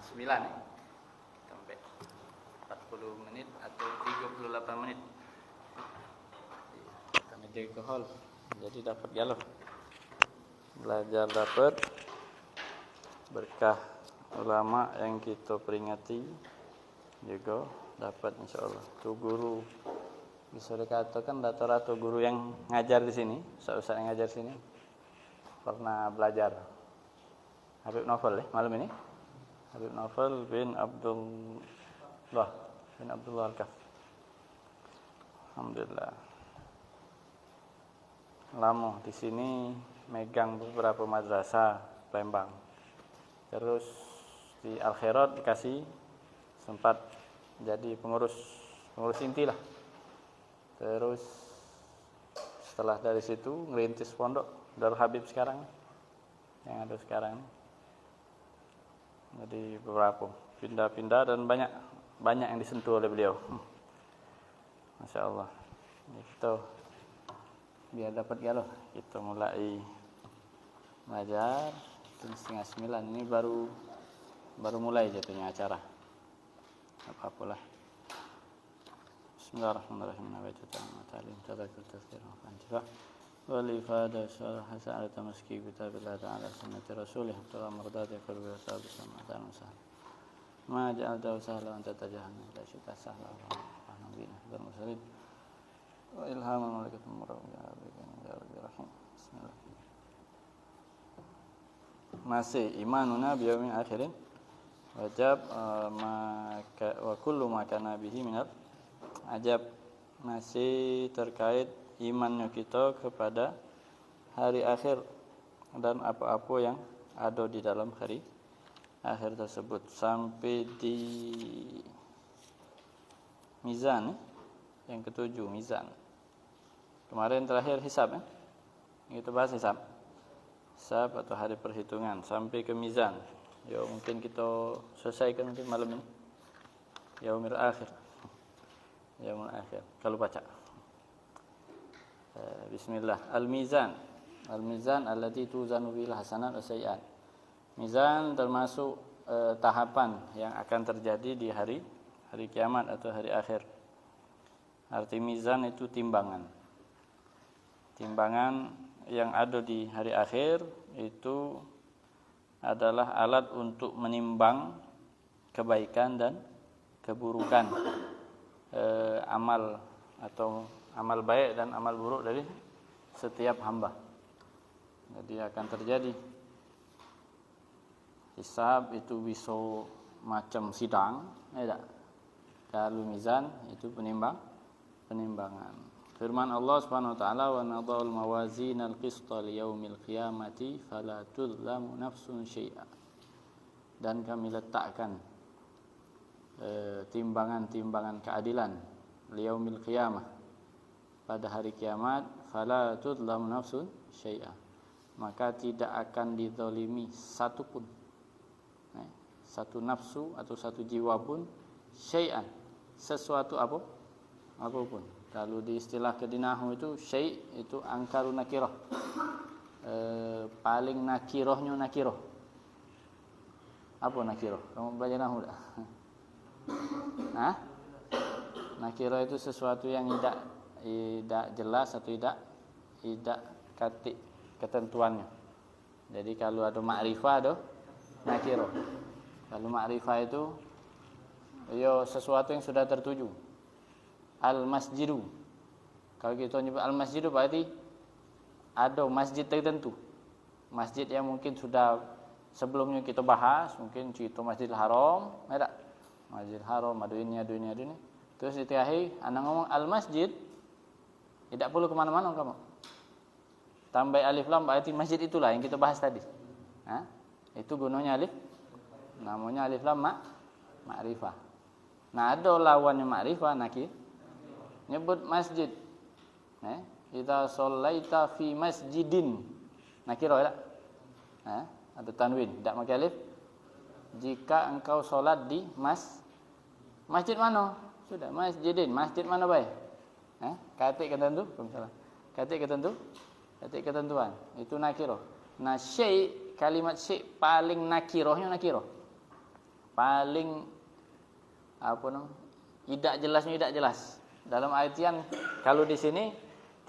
9 sampai 40 menit atau 38 menit. Kita ngejek ke hall. Jadi dapat galau. Belajar dapat berkah ulama yang kita peringati juga dapat insyaallah. Tu guru bisa dikatakan rata-rata guru yang ngajar di sini, ustaz yang ngajar sini pernah belajar Habib Novel malam ini. Habib Novel bin Abdullah Al-Kaf. Alhamdulillah. Lama di sini megang beberapa madrasah Palembang. Terus di Al-Khairat dikasih sempat jadi pengurus inti lah. Terus setelah dari situ ngerintis pondok Darul Habib sekarang yang ada sekarang. Jadi beberapa pindah-pindah dan banyak yang disentuh oleh beliau. Masya Allah. Itu biar dapat galau. Kita mulai belajar 8:30. Ini baru mulai jatuhnya acara. Apa-apalah. Bismillahirrahmanirrahim. Ta'lim tadzakur tazkir wa والإفادة شرح سعادة مسكي كتاب الله تعالى سنة رسوله ترى مرضات يقول ويصاب سمعة وسهل ما جعلته سهلا وأنت تجاهلنا لا شئت سهلا ورحمة بنا بالمرسلين وإلهام الملكة المرأة يا رب الرحيم بسم الله. Masih imanuna biyaumin akhirin wajib wa kullu ma kana bihi minal ajab. Masih terkait imannya kita kepada hari akhir dan apa-apa yang ada di dalam hari akhir tersebut sampai di mizan yang ketujuh, mizan. Kemarin terakhir hisab ya. Kita bahas hisab atau hari perhitungan sampai ke mizan. Ya mungkin kita selesaikan mungkin malam ini. Yaumil akhir. Yaumil akhir kalau baca. Bismillah. Al-mizan allati tuzanu bil hasanat wa sayyi'at. Mizan termasuk tahapan yang akan terjadi di hari kiamat atau hari akhir. Arti mizan itu timbangan. Timbangan yang ada di hari akhir itu adalah alat untuk menimbang kebaikan dan keburukan, amal atau amal baik dan amal buruk dari setiap hamba. Jadi akan terjadi hisab itu bisa macam sidang, tidak? Kalau mizan itu penimbangan. Firman Allah Subhanahu wa taala, "Wa nadha'ul mawazinal qista liyaumil qiyamati fala tudlamu nafsun syai'a." Dan kami letakkan timbangan-timbangan keadilan liyaumil qiyamah pada hari kiamat, fala tudlamu nafsun syai'a, maka tidak akan dizalimi satu pun, satu nafsu atau satu jiwa pun, syai'an, sesuatu apapun. Kalau di istilah kedinahu itu syai' itu angkaru nakirah, paling nakirahnya nakirah. Apa nakirah? Kamu belajar nahu tak? Nakirah itu sesuatu yang tidak jelas atau tidak katik ketentuannya. Jadi kalau ada ma'rifah ada nakirah. Kalau ma'rifah itu sesuatu yang sudah tertuju. Al-masjidu. Kalau kita nyebut al-masjidu berarti ada masjid tertentu. Masjid yang mungkin sudah sebelumnya kita bahas, mungkin cerita Masjidil Haram, ada Masjidil Haram, dunia. Terus di akhir anak ngomong al-masjid, tidak perlu kemana-mana kamu. Tambah alif lam berarti masjid itulah yang kita bahas tadi. Itu gunanya alif. Namanya alif lam ma'rifah. Nah, ada lawannya ma'rifah nakir. Nyebut masjid. Idza shallaita fi masjidin. Nakir tak? Ada tanwin, tidak pakai alif. Jika engkau solat di masjid mana? Sudah, masjidin. Masjid mana baik? Katik ketentu, katik ketentuan. Itu nakirah. Nah, syai' kalimat syai' paling nakirahnya nakirah. paling tidak jelas. Dalam artian kalau di sini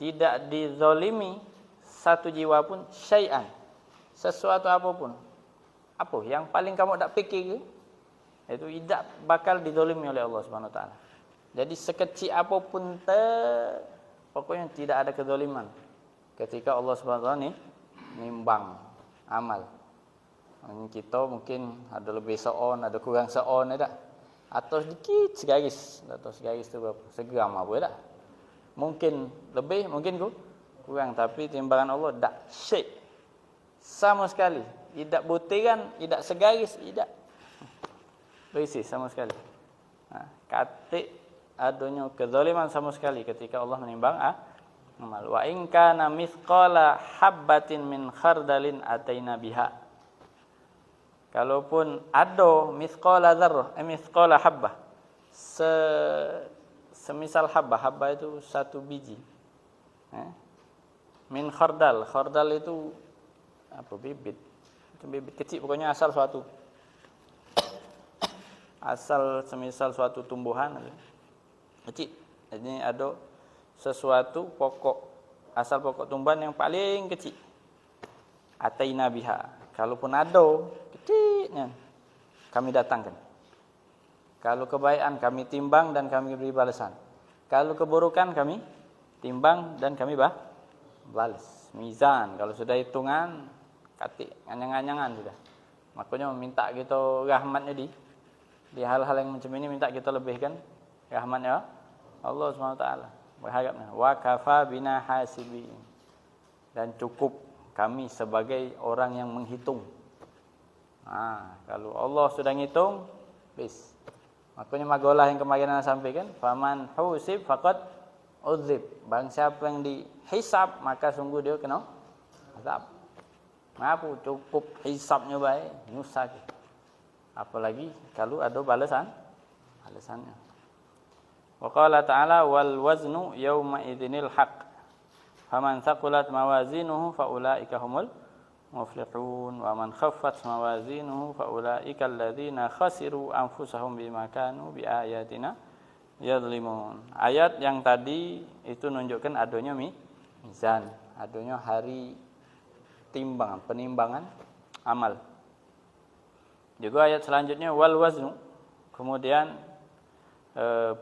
tidak dizolimi satu jiwa pun syai'an, sesuatu apapun. Apa yang paling kamu tak fikir itu tidak bakal dizolimi oleh Allah Subhanahu wa taala. Jadi sekecil apapun pokoknya tidak ada kezaliman ketika Allah Subhanahu wa taala nimbang amal. Kita mungkin ada lebih seon, ada kurang seon, tak? Atau sedikit segaris tu berapa? Segram apa tak? Mungkin lebih, mungkin kurang, tapi timbangan Allah tak syek sama sekali, tidak butiran, tidak segaris, tidak bersih sama sekali. Katik adanya kezaliman sama sekali ketika Allah menimbang amal. Wa in kana mithqala habbatin min khardalin ataina biha. Kalaupun ada mithqala dzarrah, mithqala habbah, semisal habbah itu satu biji. Min khardal itu apa, bibit. Itu bibit kecil, pokoknya asal semisal suatu tumbuhan kecil. Ini ada sesuatu asal pokok tumbuhan yang paling kecil. Ataina biha. Kalaupun ada kecilnya, kami datangkan. Kalau kebaikan kami timbang dan kami beri balasan. Kalau keburukan kami timbang dan kami balas. Mizan, kalau sudah hitungan katik anyang-anyangan sudah. Makanya minta kita rahmatnya di hal-hal yang macam ini, minta kita lebihkan rahmatnya Allah SWT. Berharapnya wa kafa bina hasibin, dan cukup kami sebagai orang yang menghitung. Kalau Allah sudah ngitung, bis. Makanya magalah yang kemarin saya sampaikan, faman husib faqad uzib. Barang siapa yang dihisab, maka sungguh dia kena azab. Ngapa cukup hisabnya baik, nyusah. Apalagi kalau ada balasannya. Wa qala ta'ala wal waznu yawma idzinil haqq. Faman thaqulat mawazinuhu faulaika humul muflihun wa man khaffat mawazinuhu faulaika alladzina khasiru anfusahum bima kanu biayatina yadhlimun. Ayat yang tadi itu menunjukkan adanya mizan, adanya hari penimbangan amal. Juga ayat selanjutnya wal waznu, kemudian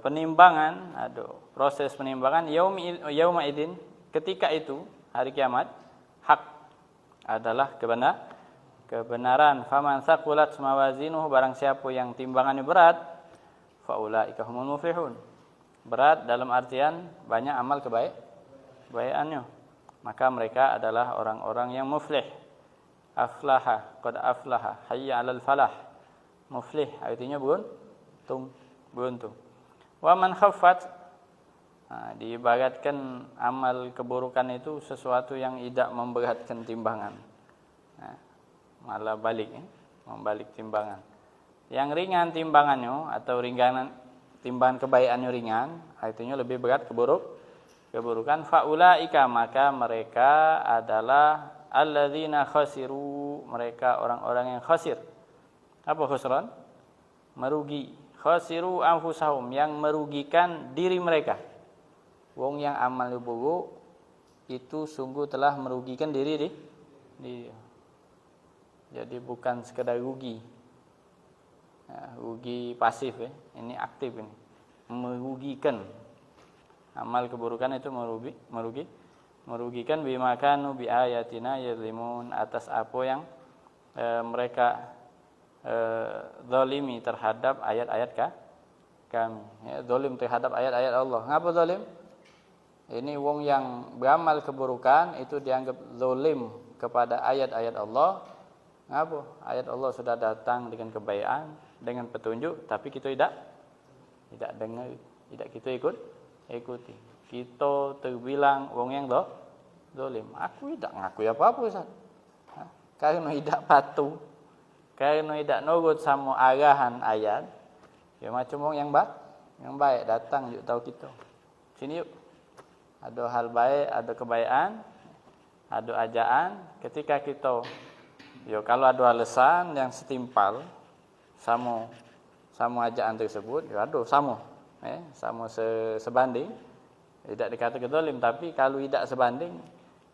penimbangan, ada proses penimbangan yauma idzin, ketika itu hari kiamat, hak adalah kebenaran. Faman thaqulat mawazinuhu, barang siapa yang timbangannya berat, faulaika humul muflihun. Berat dalam artian banyak amal kebaikannya, maka mereka adalah orang-orang yang muflih. Aflaha, qad aflaha, hayya 'alal falah. Muflih artinya beruntung. Wa man khaffat, diibaratkan amal keburukan itu sesuatu yang tidak memberatkan timbangan. Malah membalik timbangan. Yang ringan timbangannya atau timbangan kebaikannya ringan, artinya lebih berat keburukan. Faulaika, maka mereka adalah alladzina khasiru, mereka orang-orang yang khasir. Apa khusran? Merugi. Khasiru anfusahum, yang merugikan diri mereka. Wong yang amalnya buruk itu sungguh telah merugikan diri. Jadi bukan sekedar rugi, rugi pasif, ini aktif ini, merugikan. Amal keburukan itu merugikan bima kanu bi ayatina yadhlimun, atas apa yang mereka zalimi terhadap ayat-ayat kami. Zalim terhadap ayat-ayat Allah. Ngapa zalim? Ini wong yang beramal keburukan itu dianggap zalim kepada ayat-ayat Allah. Ngapa? Ayat Allah sudah datang dengan kebaikan, dengan petunjuk, tapi kita tidak dengar, tidak kita ikuti. Kita terbilang wong yang zalim. Aku tidak ngakui apa-apa, Ustaz. Karena tidak patuh, karena tidak nurut sama arahan ayat. Ya macam wong yang baik datang yuk tahu kita. Sini yuk. Ada hal baik, ada kebaikan, ada ajaan. Ketika kita, kalau ada alasan yang setimpal sama ajaan tersebut, aduh sama sebanding, tidak dikatakan zalim, tapi kalau tidak sebanding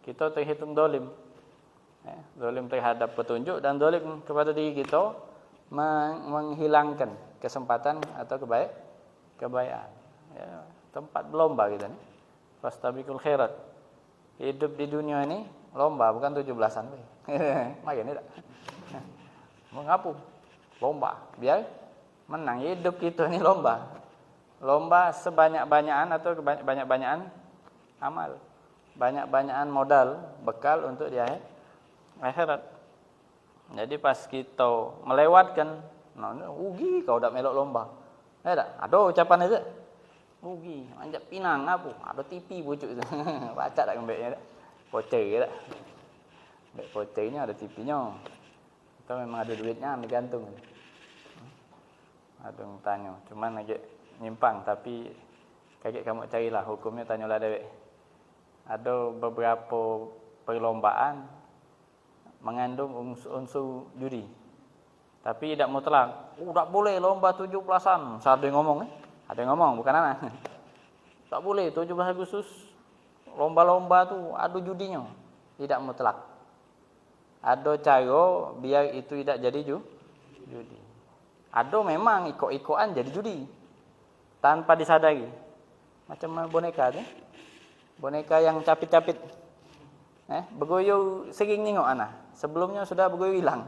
kita terhitung zalim. Zalim terhadap petunjuk dan zalim kepada diri kita, menghilangkan kesempatan atau kebaikan. Ya, tempat berlomba kita nih. Fastabiqul khairat. Hidup di dunia ini lomba, bukan 17-an. Makin tidak. Mengapu? Lomba, biar menang. Hidup kita ini lomba. Lomba sebanyak-banyakan atau banyak-banyakan amal. Banyak-banyakan modal, bekal untuk di akhirat. Jadi pas kita melewatkan, rugi kau dak melok lomba. Ada ucapan itu. Rugi, anjak pinang apa? Ada TV pucuk itu. Baca tak kembeknya dak. Voucher dak. Bek vouchernya ada TV-nya. Atau memang ada duitnya digantung. Ada yang tanya, cuman agak nyimpang, tapi kakek kamu carilah hukumnya, tanyalah dewek. Ada beberapa perlombaan mengandung unsur judi. Tapi tidak mutlak. Tak boleh lomba 17-an. Ada yang ngomong Ada yang ngomong, bukan anak. Tak boleh 17 Agustus lomba-lomba tu ada judinya. Tidak mutlak. Ada cara biar itu tidak jadi judi. Ada memang ikut-ikutan jadi judi. Tanpa disadari. Macam boneka tu. Boneka yang capit-capit. Bergoyang sering tengok anak. Sebelumnya sudah bergoyang hilang.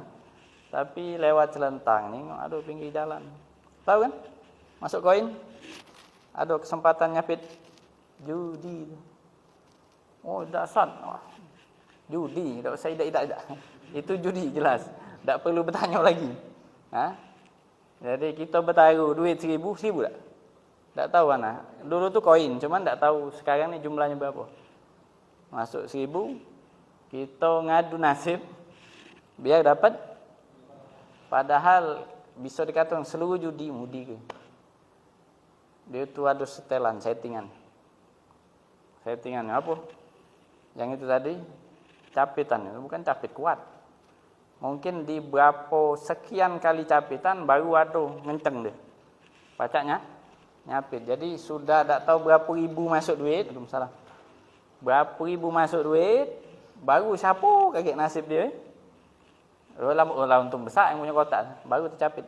Tapi lewat celentang ni, aduh pinggir jalan. Tahu kan? Masuk koin. Ada kesempatan nyapit judi. Oh, dasar. Judi, tak usah tidak. Itu judi jelas. Tak perlu bertanya lagi. Jadi kita bertaruh duit 1,000 tak? Tak tahu anak. Dulu tu koin, cuman tak tahu sekarang ni jumlahnya berapa. Masuk 1,000, kita ngadu nasib biar dapat. Padahal bisa dikatakan seluruh judi mudi ke. Dia tu ada setelan, settingan. Settingan apa? Yang itu tadi capitan, itu bukan capit kuat. Mungkin di berapa sekian kali capitan baru ada ngenceng dia. Pacaknya nyapit. Jadi sudah tak tahu berapa ribu masuk duit, salah. Berapa ribu masuk duit, baru siapa kaget nasib dia. Lah untung besar yang punya kotak, baru tercapit.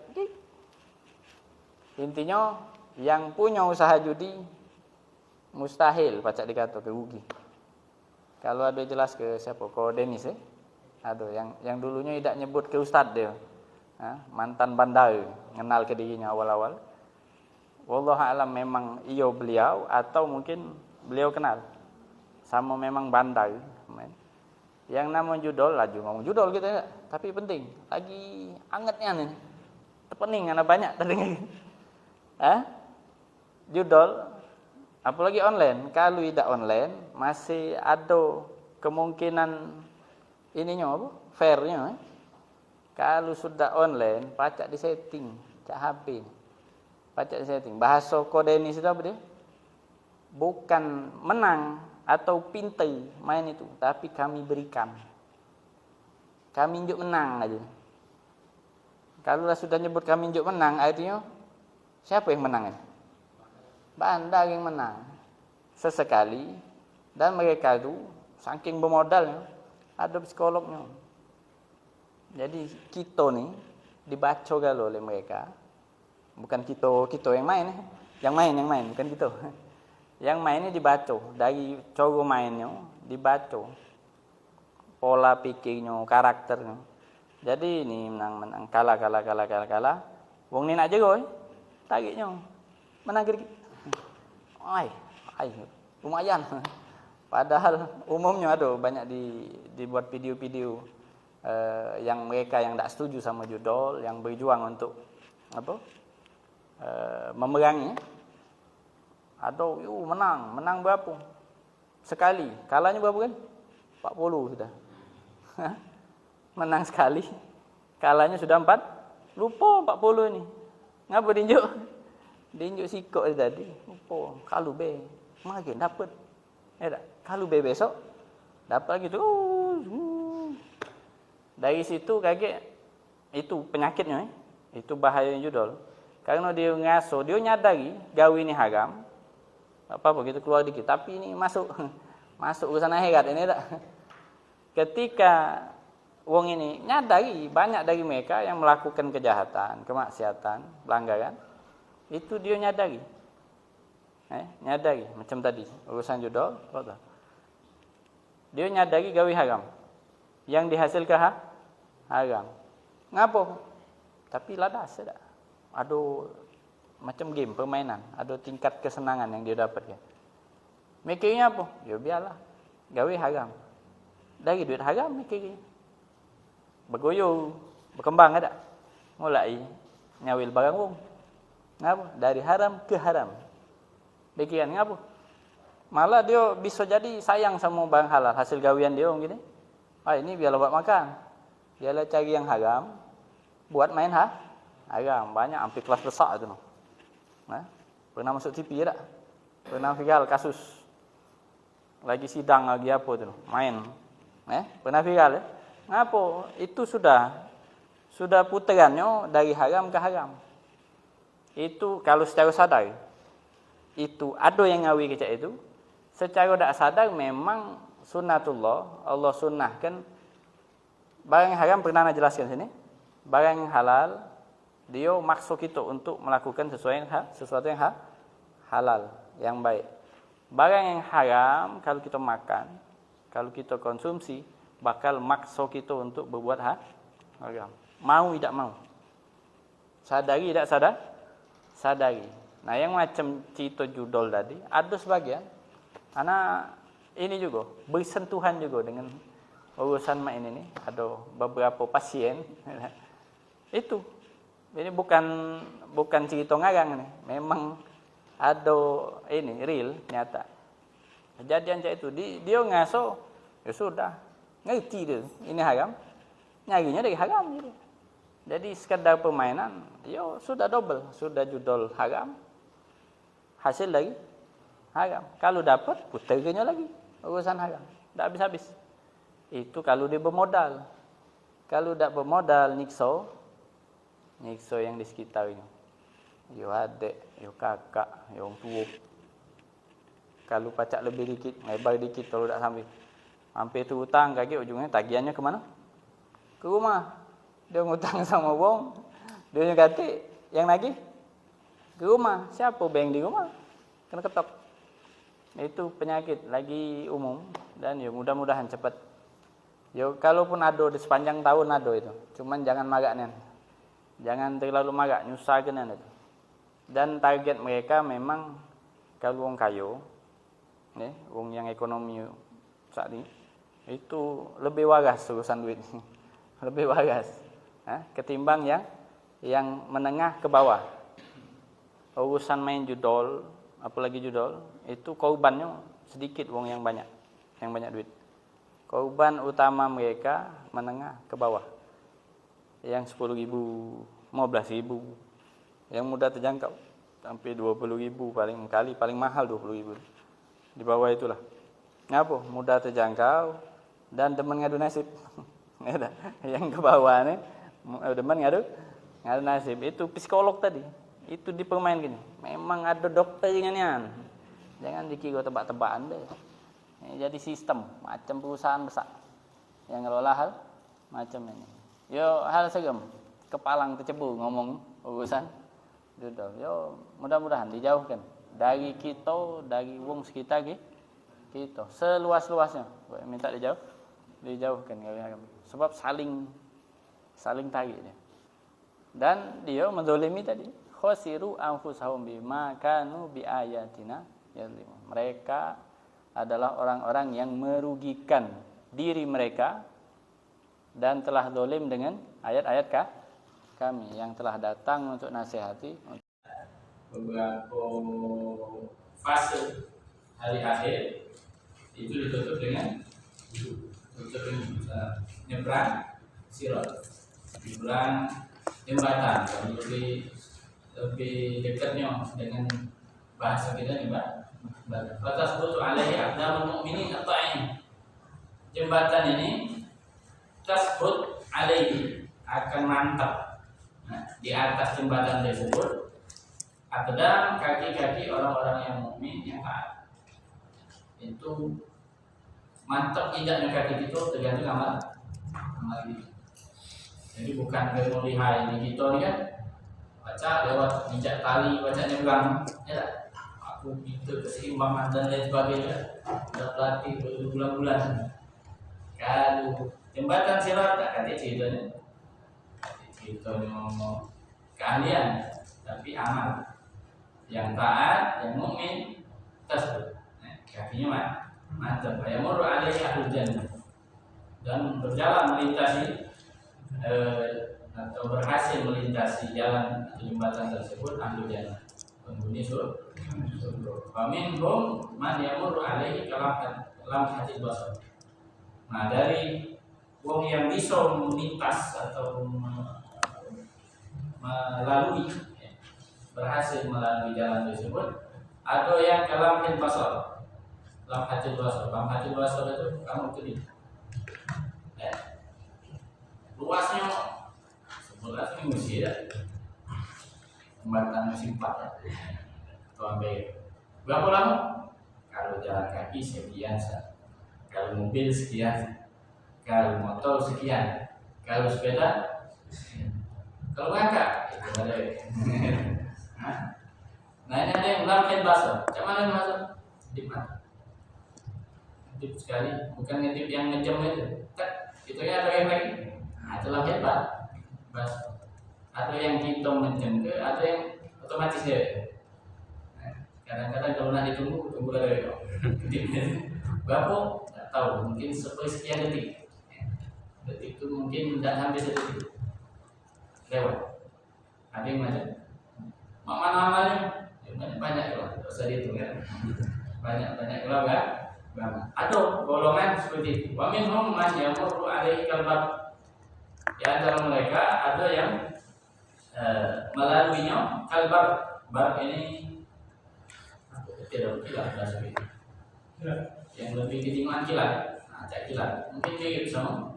Intinya yang punya usaha judi mustahil pacak dikatakan rugi. Kalau ada jelas ke siapa? Ko Denis Ada yang dulunya tidak nyebut ke ustaz dia. Mantan bandar, kenal ke dirinya awal-awal. Wallahu a'lam memang beliau atau mungkin beliau kenal. Sama memang bandar. Yang nama judol, laju ngomong judol gitu ya. Tapi penting, lagi angetnya nih. Terpening karena banyak terdengar. Judol, apalagi online. Kalau tidak online, masih ada kemungkinan ininya apa? Fairnya. Kalau sudah online, pacak di setting, cak HP. Pacak di setting. Bahasa kode ini sudah apa dia? Bukan menang atau pintar main itu, tapi kami berikan. Kami injuk menang aja. Kalau sudah nyebut kami injuk menang, artinya siapa yang menang? Bandar yang menang. Sesekali, dan mereka itu saking bermodalnya, ada psikolognya. Jadi kita nih dibaca galau oleh mereka. Bukan kita yang main, yang main bukan kita. Yang mainnya dibaca, dari cara mainnya dibaca, pola pikirnya, karakternya. Jadi ini menang, kalah. Wong ni nak jago, tariknya menang sedikit. Ai, lumayan. Padahal umumnya ada banyak dibuat video-video yang mereka yang tak setuju sama judol, yang berjuang untuk memerangi. Atau menang berapa? Sekali. Kalahnya berapa kan? 40 sudah. Menang sekali. Kalahnya sudah 4. Lupa 40 ini. Ngapa diinjuk? Diinjuk sikok tadi. Lupa. Kalau B. Makin dapat. Kalau B besok. Dapat lagi tu. Dari situ kaget. Itu penyakitnya. Itu bahayanya judol. Karena dia ngaso, dia nyadari gawe ini haram. Apa begitu keluar dikit, tapi ini masuk urusan akhirat ini tak. Ketika wong ini nyadari banyak dari mereka yang melakukan kejahatan, kemaksiatan, pelanggaran, itu dia nyadari. Nyadari macam tadi urusan judol, dia nyadari gawe haram. Yang dihasilkan haram. Ngapo? Tapi ladas tak. Aduh macam game permainan, ada tingkat kesenangan yang dia dapat ya. Mikirnya apa? Ya biarlah, gawe haram. Dari duit haram mikirnya. Bergoyo, berkembang ada. Mulai nyawil barang wong. Ngapa? Dari haram ke haram. Pikiran ngapa? Malah dia bisa jadi sayang sama barang halal, hasil gawean dia gini. Ini biarlah buat makan. Biarlah cari yang haram, buat main haram. Banyak hampir kelas besar itu. Pernah masuk TV tak? Pernah viral kasus. Lagi sidang lagi apa tu? Main. Pernah viral ya? Ngapa? Itu sudah putarannya dari haram ke haram. Itu kalau secara sadar, itu ada yang ngawi kecak itu. Secara tak sadar memang sunnatullah, Allah sunnahkan. Barang yang haram pernah nak jelaskan sini. Barang yang halal, dia maksa kita untuk melakukan sesuatu yang halal, yang baik. Barang yang haram kalau kita makan, kalau kita konsumsi, bakal maksa kita untuk berbuat haram. Mau tidak mau. Sadari tidak sadar? Sadari. Nah, yang macam cerita judol tadi, ada sebagian anak ini juga bersentuhan juga dengan urusan main ini. Ada beberapa pasien itu. Ini bukan cerita ngarang nih. Memang ada ini real nyata. Kejadian cak itu dia ngaso, ya sudah. Ngerti dia, ini haram. Nyarinya dari haram gitu. Jadi sekedar permainan, yo sudah double, sudah judol haram. Hasil lagi haram. Kalau dapat, putarnya lagi urusan haram. Tak habis-habis. Itu kalau dia bermodal. Kalau tak bermodal, nyiksa yang di sekitarnya. Yo adik, yo kakak, yo orang tua. Kalau pacak lebih dikit, lebar dikit kalau tak sampai. Hampir tu hutang kaki ujungnya tagihannya ke mana? Ke rumah. Dia ngutang sama wong. Dia kata yang lagi ke rumah. Siapa bank di rumah? Kena ketok. Itu penyakit lagi umum dan ya mudah-mudahan cepat. Yo kalaupun ada di sepanjang tahun ada itu. Cuman jangan maraknya. Jangan terlalu marak, nyusahkan itu. Dan target mereka memang kalau wong kayo, wong yang ekonomi saat ini itu lebih waras urusan duit. Lebih waras ketimbang yang menengah ke bawah. Urusan main judol, apalagi judol, itu korbannya sedikit wong yang banyak duit. Korban utama mereka menengah ke bawah. Yang 10.000, 15.000, yang mudah terjangkau sampai 20.000 paling mahal 20.000. Di bawah itulah. Ngapa? Mudah terjangkau dan demen ngadu nasib. Yang ke bawah nih demen ngadu nasib. Itu psikolog tadi. Itu dipermain gini. Memang ada dokter dengan jangan dikira tebak-tebakan deh. Jadi sistem macam perusahaan besar yang ngelola hal macam ini. Yo hal segem kepalang tercebur ngomong urusan judol. Yo mudah-mudahan dijauhkan dari kita, dari wong sekitar kita seluas-luasnya. Minta dijauhkan sebab saling tarik dia. Dan dia menzalimi tadi khosiru anfusahum bima kanu biayatina yazlimun. Mereka adalah orang-orang yang merugikan diri mereka dan telah zalim dengan ayat-ayat kami yang telah datang untuk nasihati. Beberapa fase hari akhir itu ditutup dengan nyebrang sirat, nyebrang jembatan. Lebih dekatnya dengan bahasa kita jembatan. Batas butuh alaihi aqdamul mu'minin at-ta'in. Jembatan ini tasbut alaihi akan mantap Nah, di atas jembatan tersebut ada kaki-kaki orang-orang yang mukmin yang taat. Itu mantap tidaknya kaki itu tergantung amal itu. Jadi bukan kayak lihai di kita ni kan baca lewat injak tali, baca nyebrang, ya tak? Aku pintu keseimbangan dan lain sebagainya. Sudah pelatih berbulan-bulan. Kalau jembatan sirat tak kata ceritanya. Ceritanya keahlian, tapi amal. Yang taat, yang mukmin tersebut. Kakinya mantap. Yamurru alaihi ahlul jannah. Dan berjalan melintasi atau berhasil melintasi jalan atau jembatan tersebut ahlul jannah, penghuni surga. Faminhum man yamurru alaihi kalam hati basar. Nah, dari wong yang bisa melintas atau melalui, berhasil melalui jalan tersebut, ada yang kalam hati basar. Lam hati basar itu kamu tulis. Luasnya sebelas ini mesti ya, jembatan musim 4 ya. Sampai berapa lama? Kalau jalan kaki sekian, kalau mobil sekian, kalau motor sekian, kalau sepeda sekian. Kalau ngangkat itu ada. Nah ini ada yang melakukan bahasa. Macam mana bahasa? Dip mata, dip sekali, bukan ngedip yang ngejam itu. Itu ya ada yang lagi. Nah, itulah hebat. Bas. Ada yang kita ngejam ke, ada yang otomatis ya. Kadang-kadang kalau nak ditunggu, tunggu lagi. Berapa? Tak tahu. Mungkin sekian detik. Detik itu mungkin tidak sampai sedetik. Lewat. Ada yang macam. Mana amalnya? Banyak lah. Tak usah dihitung ya. Banyak lah kan? Ada golongan seperti itu. Wa minhum man yamurru alaihi kalbab. Di antara mereka ada yang melaluinya kalbab. Bab ini tidak kilat bahasa itu. Yang lebih ketinggian kilat, cak kilat. Mungkin mirip sama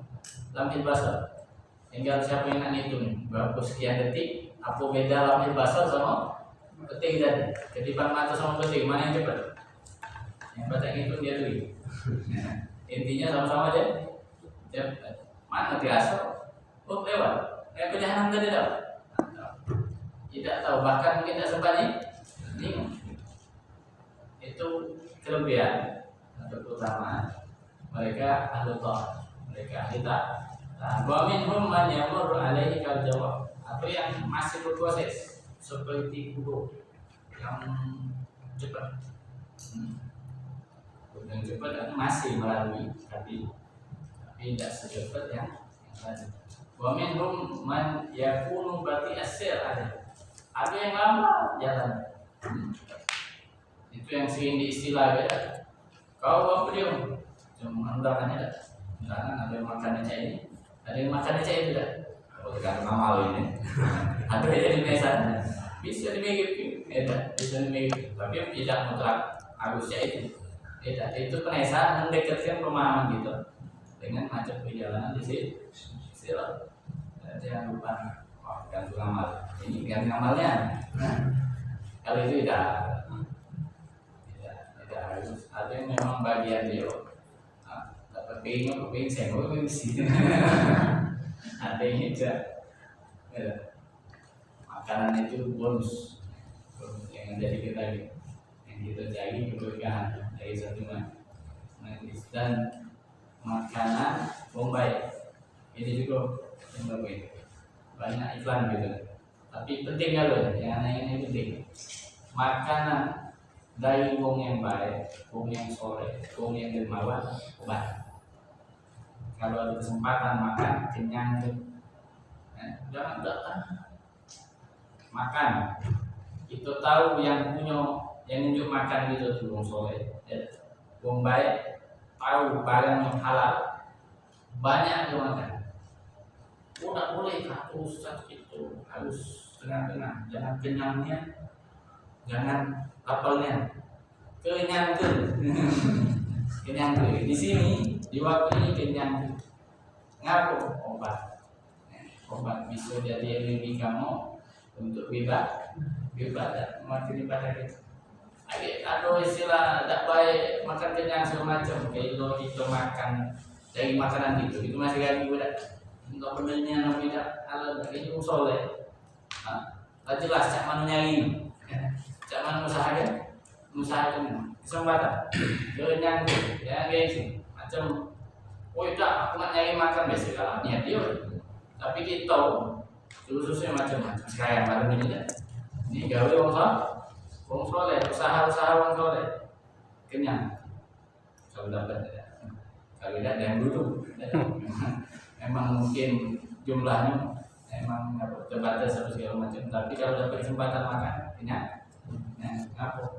lampu basar. Tinggal siapa yang nak hitung berapa sekian detik, apa beda lampu basar sama peting tadi. Kedipan mata sama peting, mana yang cepat? Yang baca itu dia tuh. Intinya sama-sama aja. Mana biasa? Oh lewat. Perjalanan tadi tahu? Tidak tahu, bahkan mungkin tidak sempat ini. Itu kelebihan atau keutamaan mereka ahli taat, mereka ahli taat. Wa minhum man yamurru alaihi kal jawab. Apa yang masih berproses seperti kudo yang cepat. Yang cepat masih melalui tapi tidak secepat yang tadi. Wa minhum man yakunu bati asir ada. Ada yang lama jalan. Itu yang sering diistilah ya. Kau apa dia? Cuma undangannya dah. Undangan ada yang makan aja ini, ada yang makan aja itu dah. Kalau tergantung amal ini, ada yang di mesan. Bisa dimiliki, bisa dimiliki. Tapi tidak mutlak harusnya itu. Tidak, itu penesan mendekatkan pemahaman kita dengan macam perjalanan di sini. Jangan lupa, gantung amal. Ini gantung amalnya. Kalau itu tidak harus, ada yang memang bagian dia. Dapat pengen saya mau sih. Ada yang tidak. Makanan itu bonus yang dari kita yang kita cari keberkahan dari satu majlis dan makanan Bombay ini juga yang bagus, banyak iklan gitu. Tapi penting kalau yang ini penting makanan dari wong yang baik, wong yang soleh, wong yang dermawan, obat. Kalau ada kesempatan makan kenyang tuh, jangan datang makan. Kita tahu yang punya yang nunjuk makan itu tuh wong soleh, wong baik, tahu barang yang halal, banyak yang makan. Tidak boleh harus itu, harus tengah-tengah, jangan kenyangnya, jangan lapalnya, kenyang kenyang di sini di waktu ini kenyang ngaku obat obat bisa jadi energi kamu untuk bebas makin ibadah gitu. Ada istilah tak baik makan kenyang semacam kalau kita makan dari makanan itu masih lagi budak untuk benernya nabi tak ala itu soleh. Tak jelas cak mana nyari, cak mana usahakan kesempatan kenyang ya guys macam oh tak aku nak nyari makan biasa kalau niat dia tapi kita khususnya macam-macam sekarang malam ini gawe wong soleh, usaha wong soleh kenyang kalau dapat ya. Kalau tidak yang dulu memang mungkin jumlahnya memang terbatas segala macam, tapi kalau dapat kesempatan makan kenyang.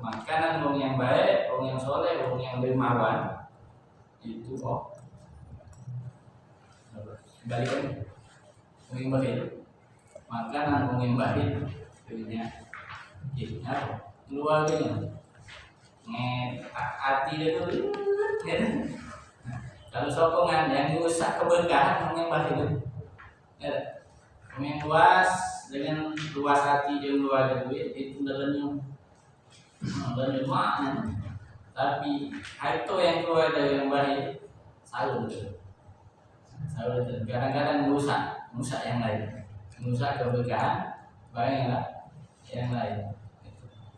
Makanan wong yang baik, wong yang soleh, wong yang dermawan itu balikan wong yang baik, makanan wong yang baik punya keluarganya hati dia tuh kalau sokongan yang rusak keberkahan yang baik yang luas dengan luas hati dan luas duit itu dalamnya makna tapi itu yang keluar dari yang baik selalu kadang-kadang merusak yang lain, merusak keberkahan baik yang lain.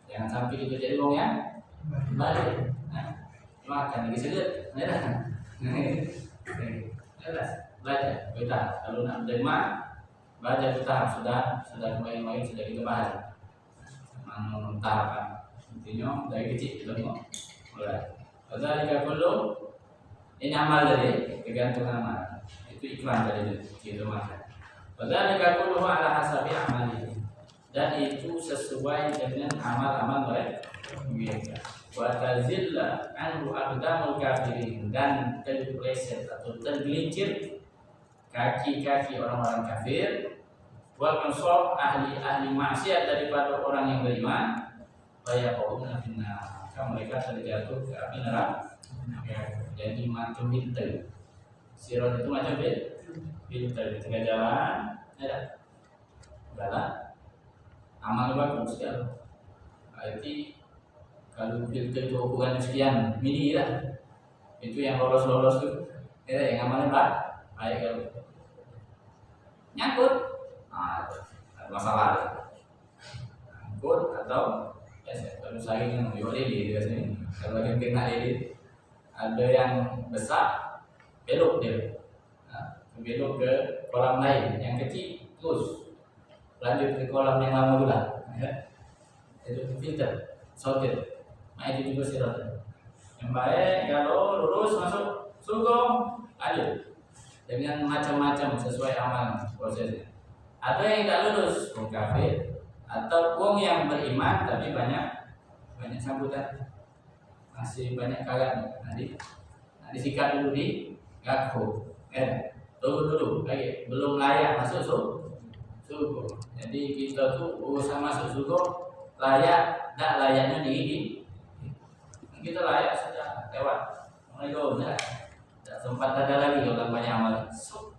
Jangan sampai itu jadi wong yang balik. Makan lagi sedikit, baca kita kalau nak menerima baca kita sudah kembali sudah kita bahas. Tahapan intinya dari kecil kita mulai. Padahal kalau ini amal dari tergantung amal itu iklan dari kita makan. Padahal kalau ala hasabi amali dan itu sesuai dengan amal-amal mereka. Wa tazilla anhu aqdamul kafirin dan terpeleset atau tergelincir kaki-kaki orang-orang kafir. Wal ansab ahli maksiat daripada orang yang beriman. Fayaquluna finna mereka terjatuh ke api neraka. Jadi macam filter. Sirat itu macam filter di tengah jalan ada galak amal bagus ya. Berarti kalau filter itu ukuran sekian mili lah, itu yang lolos tuh yang amalnya baik kalau nyangkut ada masalah nyangkut atau kalau saya yang boleh di sini kalau yang kena ini ada yang besar belok dia belok ke kolam lain yang kecil terus lanjut ke kolam yang lama pula itu filter sortir. Nah itu juga sirat yang baik kalau lurus masuk surga lanjut dengan macam-macam sesuai amal prosesnya. Ada yang tidak lurus wong kafir atau wong yang beriman tapi banyak sambutan masih banyak kaget nanti sikat dulu di gaku tunggu dulu lagi belum layak masuk surga. Jadi kita tuh urusan masuk surga layak tak layaknya di kita layak sudah lewat mulai dulu tidak sempat ada lagi kalau banyak amal masuk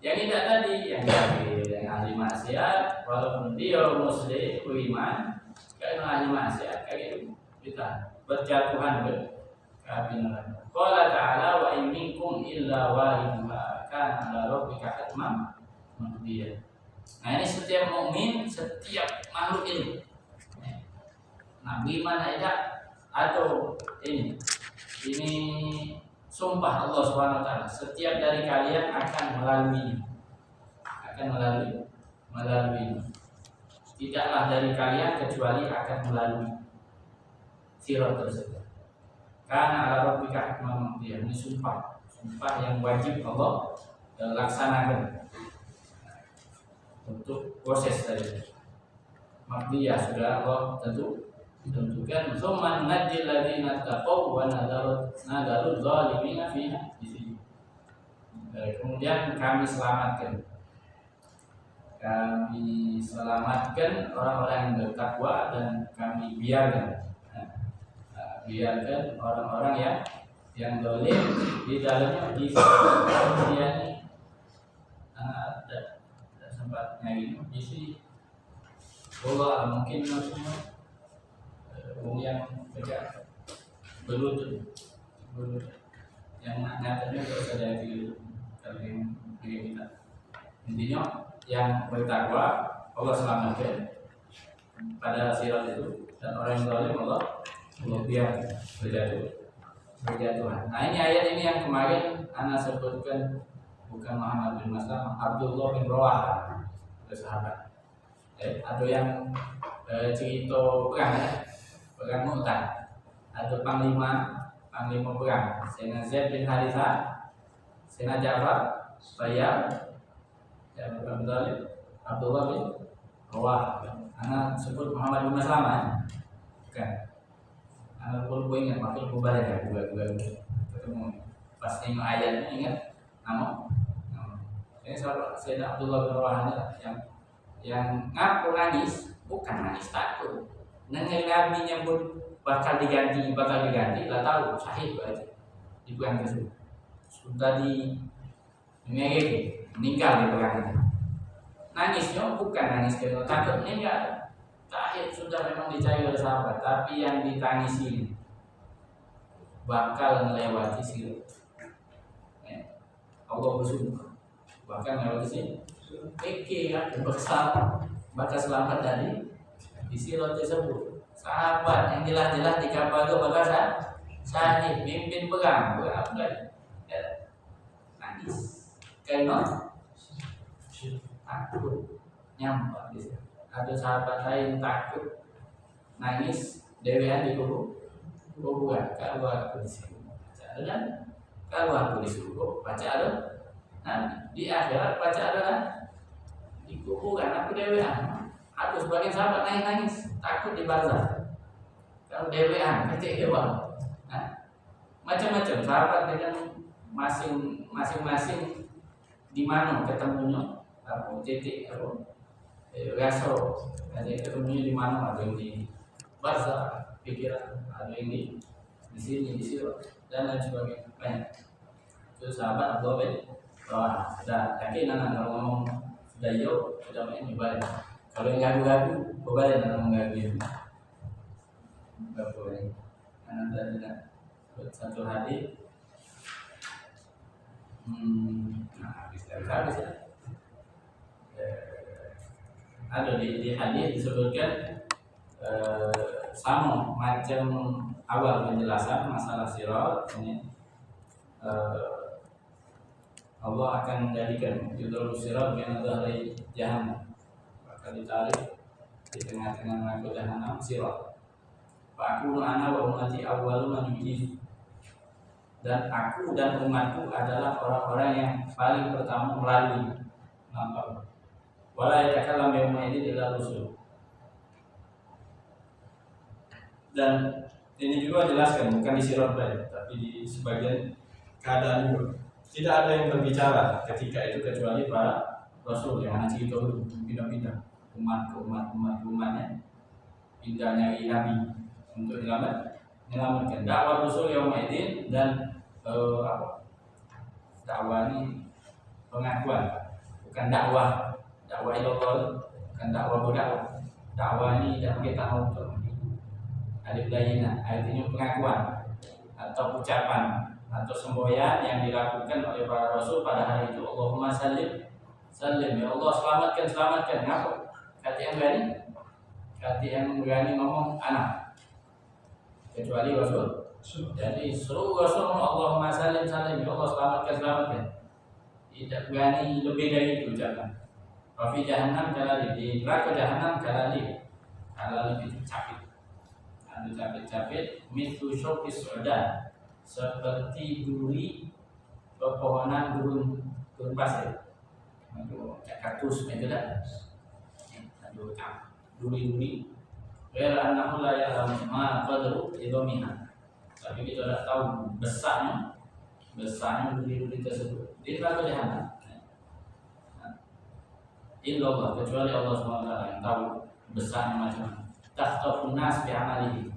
yang tidak tadi yang kafir yang ahli maksiat walaupun dia muslim beriman karena ahli maksiat kayak gitu kita berjatuhan ke api neraka. Qala ta'ala wa in minkum illa wariduha kana 'ala rabbika hatman maqdiya. Nah ini setiap mukmin, setiap makhluk ini nabi mana tidak atau ini sumpah Allah Subhanahu wa taala setiap dari kalian akan melalui tidaklah dari kalian kecuali akan melalui sirat tersebut. Karena ala rabbika hatman maqdiya, ini sumpah yang wajib Allah laksanakan untuk proses tadi. Maqdiya sudah Allah tentukan. Tsumma najjil ladzina taqaw wa nadaru zalimina fiha di sini. Kemudian kami selamatkan orang-orang yang bertakwa dan kami biarkan orang-orang yang zalim di dalamnya sempat nyari isi bola mungkin maksudnya yang kerja berlutut yang nyatanya kalau saya di dalam diri kita. Intinya yang bertakwa Allah selamatkan pada sirat itu, dan orang yang zalim Allah biar berjatuhan. Nah ini ayat ini yang kemarin Ana sebutkan, bukan Muhammad bin Maslam, Abdullah bin Rawah, sahabat. Ada yang cerita perang Mu'tah, ada panglima perang, Sayyidina Zaid bin Harithah, Sayyidina Ja'far, Bayar, dan Abdullah bin Rawah. Anak sebut Muhammad bin Maslam, bukan. Anak pun ingat, makin mubarak ya, bukan ketemu pas tengok ayatnya ingat nama. Ini Sayyidina Abdullah bin Rawah yang ngaku nangis, bukan nangis takut. Nengel Nabi nyebut bakal diganti, lah tahu sahih aja. Di perang tersebut sudah meninggal di perang itu. Nangisnya bukan nangis karena takut meninggal. Terakhir sudah memang dicari oleh sahabat, tapi yang ditangisi bakal melewati sirat. Allah bersumpah bakal melewati sirat. Bakal selamat dari di sirat tersebut. Sahabat yang jelas-jelas di kapal itu bakal sahih, mimpin perang, nangis karena takut nyampak di situ. Ada sahabat lain takut nangis dewean di kuburan. Kalau aku di sini baca ada, kalau aku di surga baca ada, nah di akhirat baca ada di kuburan aku dewean. Aku sebagai sahabat nangis takut di barzah. Kalau dewean kecil hewan. Nah, macam-macam sahabat dengan masing-masing di mana ketemunya, apa titik apa raso, ada yang ketemunya di mana, ada yang di barzah pikiran, ada yang di sini di situ dan lain sebagainya. Banyak. Itu sahabat Abdullah bin Rawah. Sudah yakin anak kalau ngomong sudah yuk sudah main ibadah. Kalau yang gagu-gagu, boleh nanti menggagu. Enggak boleh. Karena tidak satu hadis. Habis ya. Ada di hadis disebutkan sama macam awal penjelasan masalah sirat ini. Allah akan menjadikan judul sirat yang ada dari jahannam. Ditarik di tengah-tengah neraka jahanam sirat. Fa aku ana wa ummati awwalu man yujiz. Dan aku dan umatku adalah orang-orang yang paling pertama melalui nampak. Wala yatakallam yawma idzin illa rusul. Dan ini juga jelaskan bukan di sirat baik, tapi di sebagian keadaan juga. Tidak ada yang berbicara ketika itu kecuali para rasul yang hanya cerita pindah-pindah. Umatnya pindah nyari Nabi untuk menyelamatkan. Dakwah Rasul Yaumaidin dan dakwah ini pengakuan, bukan dakwah ilallah, bukan dakwah berdakwah. Dakwah ini tidak kita tahu alif layina, artinya pengakuan atau ucapan atau semboyan yang dilakukan oleh para rasul pada hari itu. Allahumma sallim ya Allah, selamatkan. Ngapa? Kata yang berani ngomong anak kecuali Rasul. Jadi seluruh Rasul Allahumma sallim ya Allah, selamatkan. Tidak berani lebih dari itu ucapan. Rafi jahannam kalali, di neraka jahannam kalali itu capit mithlu syauqis su'dan, seperti duri pepohonan gurun pasir. Kaktus itu dah. Duri-duri. Wala annahu la ya'lam ma qadru idamiha. Tapi kita tidak tahu besarnya duri-duri tersebut. Di neraka jahanam. Illallah, kecuali Allah SWT yang tahu besarnya macam mana. Tahtafun nas bi'amalihi.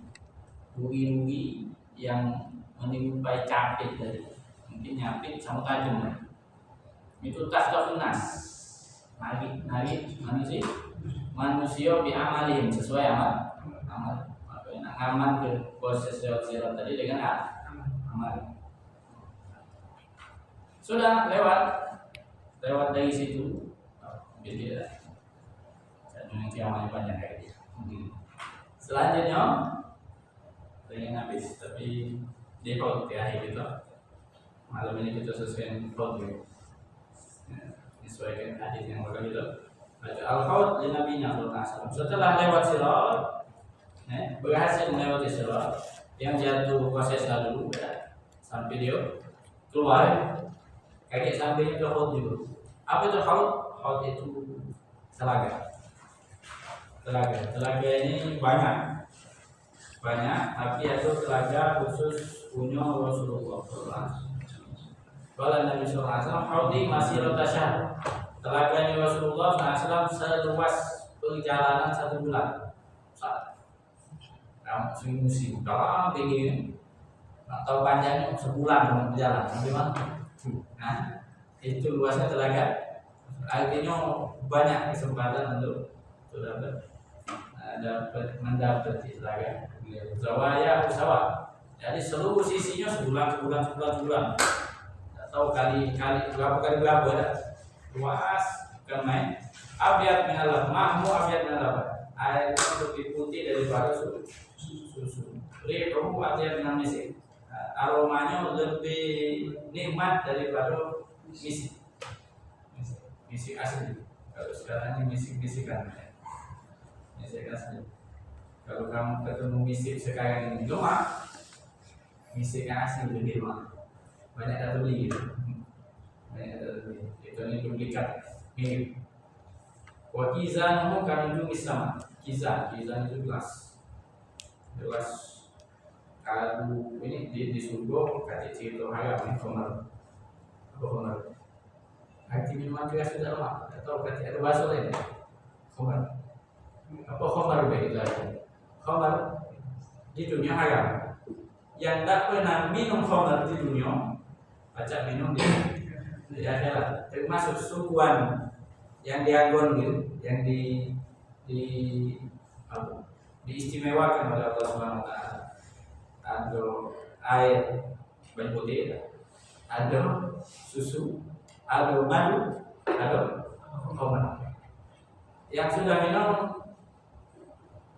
Duri-duri yang menimpai capit tadi. Mungkin nyapit sama tajam. Itu tahtafun nas. Narik langit manusia bi amalin sesuai amal. Makanya aman ke proses sirat tadi dengan amal. Sudah lewat dari situ. Jadi yang kiamatnya banyak kayak gitu. Selanjutnya pengen habis tapi di hold di akhir gitu. Malam ini kita sesuaikan hold gitu. Sesuaikan hadis yang bakal gitu. Baca al-haud di nabinya sallallahu. Setelah lewat sirat, berhasil melewati sirat, yang jatuh prosesnya dulu ya, sampai dia keluar, kayak sampai ke haud juga. Apa itu haud? Haud itu telaga. Telaga ini banyak, tapi itu telaga khusus punya Rasulullah SAW. Kalau Nabi SAW, haudi masih rotasya. Telaganya Rasulullah SAW seluas perjalanan 1 bulan. Kamu musim kalau begini, atau panjangnya sebulan berjalan, bagaimana? Nah, itu luasnya telaga. Artinya banyak kesempatan untuk dapat mendapati telaga. Zawaya usawa. Jadi seluruh sisinya sebulan. Tahu kali berapa ya? Luas bukan main. Abyad minal mahmu abyad minal air itu lebih putih daripada susu. Rihu abyad minal misik. Aromanya lebih nikmat daripada misik. Misik asli. Kalau sekarang ini misik-misikan. Misik asli. Kalau kamu ketemu misik sekarang ini lemah, misik asli lebih lemah. Banyak data beli gitu. Itu ini duplikat mirip. Wa kizan kan itu sama. Kizan itu gelas. Kalau ini di surga kata cerita haram ini khamar. Apa khamar? Arti minuman keras sudah lama atau kata ada bahasa lain. Khamar. Apa khamar begitu aja. Khamar di dunia haram. Yang tak pernah minum khamar di dunia baca minum di akhirat, termasuk sukuan yang dianggon gitu, yang diistimewakan oleh Allah Subhanahu wa taala. Ada air banyu putih, ada susu, ada madu, ada khamar. Yang sudah minum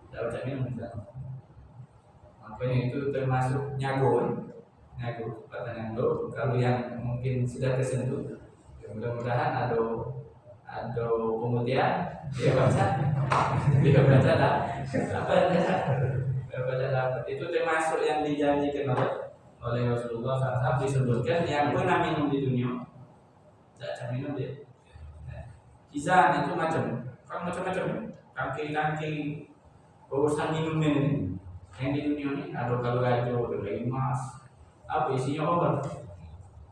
tidak baca minum makanya itu termasuk nyago kata kalau yang mungkin sudah tersentuh mudah-mudahan ada pemutihan dia baca dapat itu termasuk yang dijanjikan oleh Rasulullah SAW disebutkan yang pernah minum di dunia tidak minum dia kisah itu macam-macam kaki urusan minum ini yang di dunia ini ada kalau ada emas apa isinya obat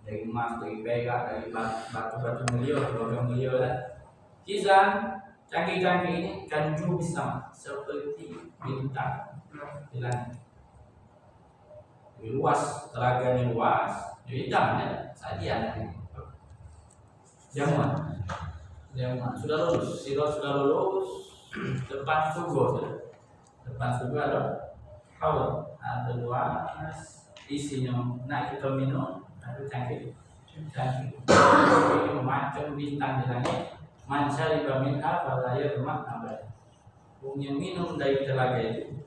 dari emas, dari perak, dari batu-batu mulia, logam mulia dan kisah canggih-canggih ini kan juga bisa seperti bintang di langit. Luas, telaganya luas, bintangnya saja jamuan sudah lulus, sudah lulus depan surga ada haul, ada luas isinya nak kita minum ada cangkir macam bintang di langit man syariba minha fala yarma abad. Yang minum dari telaga itu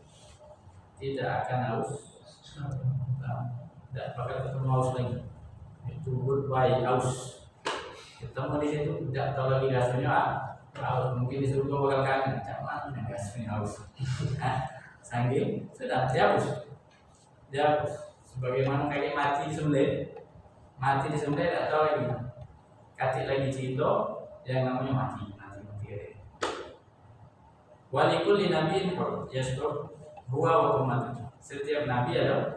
tidak akan haus, tidak bakal ketemu haus lagi. Itu goodbye haus. Ketemu di situ tidak tahu lagi rasanya haus. Mungkin di surga bakal kangen, cuman rasanya haus. Sanggil sudah dihapus. Sebagaimana kayak mati disembelih tidak tahu lagi kasih lagi cerita yang namanya mati. Walikul nabiin yaskur huwa wa umat. Setiap nabi ada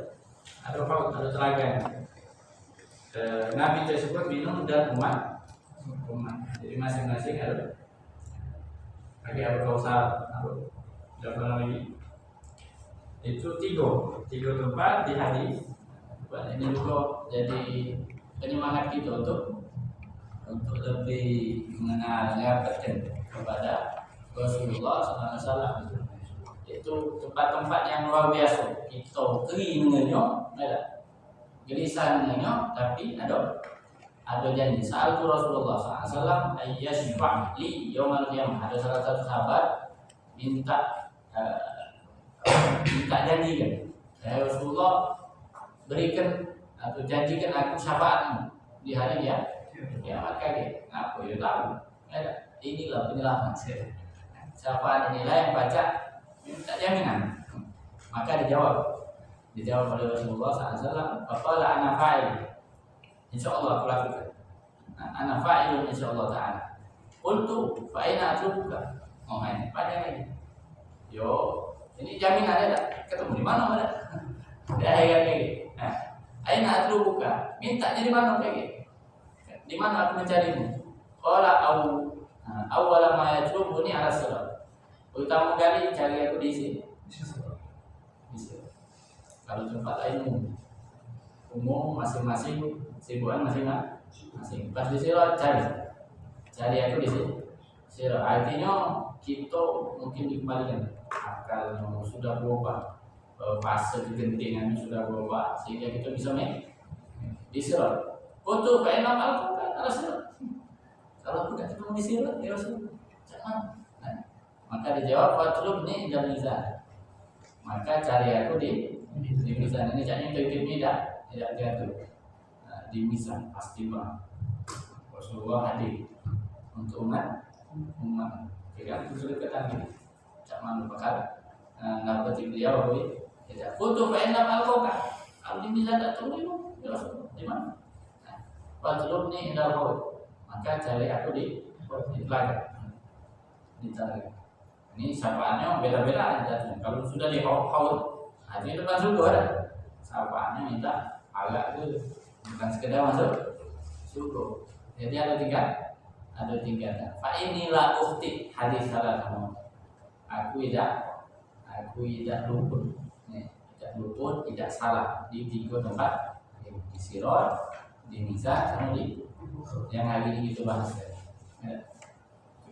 telaga. Nabi tersebut minum dan umat. Jadi masing-masing ada lagi kausar lagi. Itu tiga tempat di hadis. Ini juga jadi penyemangat kita untuk untuk lebih mengenalnya kepada Rasulullah SAW. Itu tempat-tempat yang luar biasa. Kita keri mengenyo, ada gelisah mengenyo, tapi ada janji. Saat itu Rasulullah SAW ayyashfa' li yaumal qiyamah. Ada salah satu sahabat minta janji kan, ya Rasulullah berikan atau janjikan aku syafaatmu di hari kiamat kali. Aku ya tahu. Inilah penyelamat. Syafaat inilah yang baca minta jaminan. Maka dijawab oleh Rasulullah SAW. Faqala ana fa'il. Insyaallah aku lakukan. Ana fa'ilun insyaallah ta'ala. Qultu fa aina atrukuka? Oh ini panjang lagi. Yo, ini jaminan ada. Ketemu di mana ada? Dia kayak gini. Aina atrukuka? Mintanya di mana kayak gini? Di mana aku mencarimu? Qala awwala ma yatrubuni ala sirat. Utama kali cari aku di sini. Kalau tempat lain umum masing-masing sibukan masing-masing. Pas di sirat cari aku di sini. Sirat artinya kita mungkin dikembalikan akalnya sudah berubah, fase kegentingannya sudah berubah sehingga kita bisa di sirat. Untuk kainam al-Quran ala sirat. Kalau aku tidak ketemu di sirat, ya Rasul, jangan. Maka dijawab fatlubni indal mizan. Maka cari aku di mizan. Ini caranya tidak diatur. Di mizan pasti bang. Rasulullah hadir untuk umat. Tidak sudah ketemu. Jangan lupakan. Nafati beliau tidak. Untuk kainam al-Quran. Kalau di mizan tak turun, ya Rasul, di mana? Fatlubni indal haud. Maka cari aku di telaga. Ini syafaatnya beda-beda jatuhnya. Kalau sudah di haud, artinya depan surga ada. Syafaatnya minta agak itu bukan sekedar masuk surga. Jadi ada tingkatan. Fa inilah ukti hadis salah kamu. Aku tidak luput. Tidak luput, tidak salah di 3 tempat. Di sirat, di mizan, sama di yang hari ini kita bahas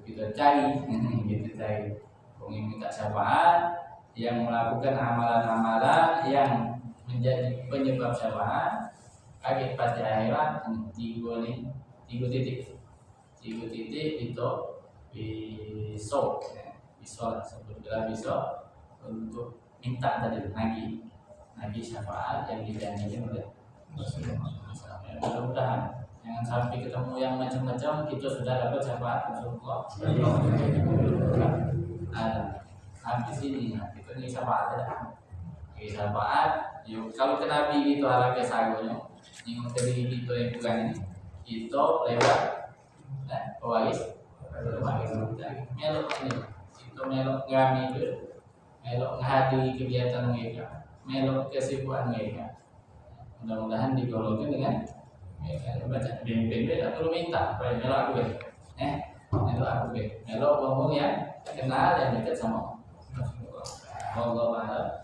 kita cari pengen minta syafaat yang melakukan amalan-amalan yang menjadi penyebab syafaat kaget pas di akhirat. 3 titik itu besok sebetulnya besok untuk minta tadi lagi syafaat yang dijanjikan oleh mudah-mudahan jangan sampai ketemu yang macam-macam kita sudah dapat syafaat Rasulullah. Habis ini kita ini syafaat ada. Syafaat, kalau ke Nabi itu ala kesagonya, yang dari kita yang bukan ini, kita lewat pewaris melok ini, kita melok ngami itu, melok menghadiri kegiatan mereka, melok kesibukan mereka. Mudah-mudahan digolongkan dengan baca BNPB atau minta melok aku melok ngomong yang kenal yang dekat sama Allah Taala.